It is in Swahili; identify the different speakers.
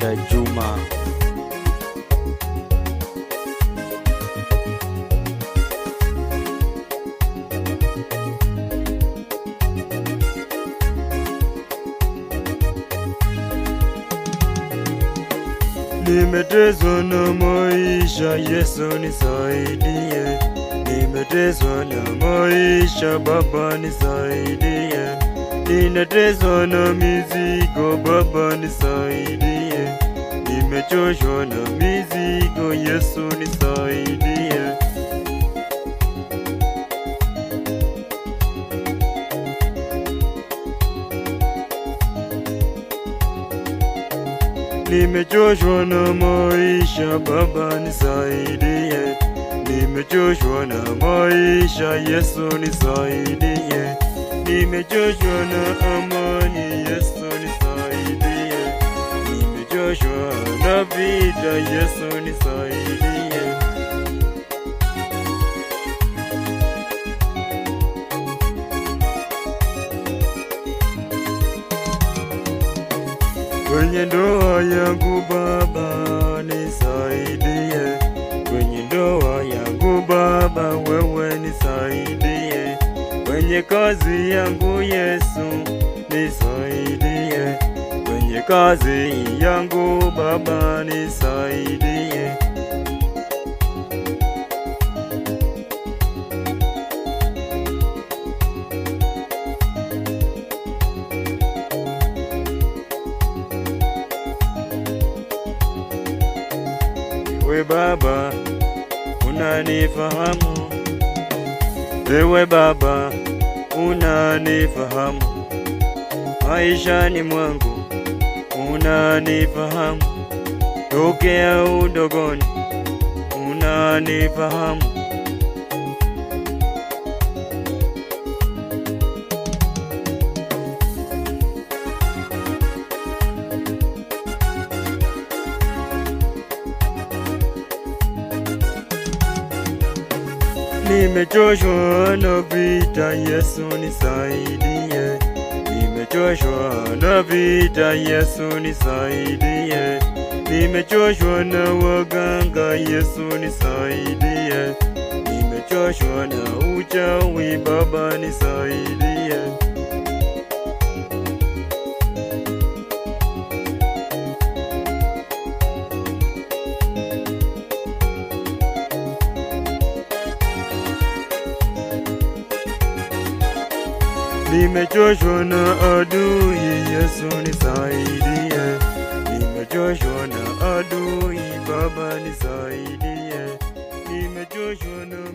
Speaker 1: ya Juma. Nimeteswa na maisha, Yesu nisaidie. Nimeteswa na maisha, Baba nisaidie. Ninateswa na mizigo, Baba nisaidie. Nimechoshwa na mizigo, Yesu nisaidie. Nimechoshwa na maisha, Baba nisaidie. Nimechoshwa na maisha, Yesu nisaidie. Nimechoshwa na amani, Yesu nisaidie. Nimechoshwa na vita, Yesu nisaidie. Kwenye ndoa yangu Baba nisaidie. Kwenye ndoa yangu Baba wewe nisaidie. Kwenye kazi yangu Yesu nisaidie. Kwenye kazi yangu Baba nisaidie. Ewe Baba unanifahamu, ewe Baba unanifahamu, maishani mwangu unanifahamu, tokea udogoni unanifahamu. Nimechoshwa na vita, Yesu nisaidie. Nimechoshwa na vita, Yesu nisaidie. Nimechoshwa na waganga, Yesu nisaidie. Nimechoshwa na uchawi, Baba nisaidie. Nimechoshwa na adui, Yesu nisaidie. Nimechoshwa na adui, Baba nisaidie. Nimechoshwa na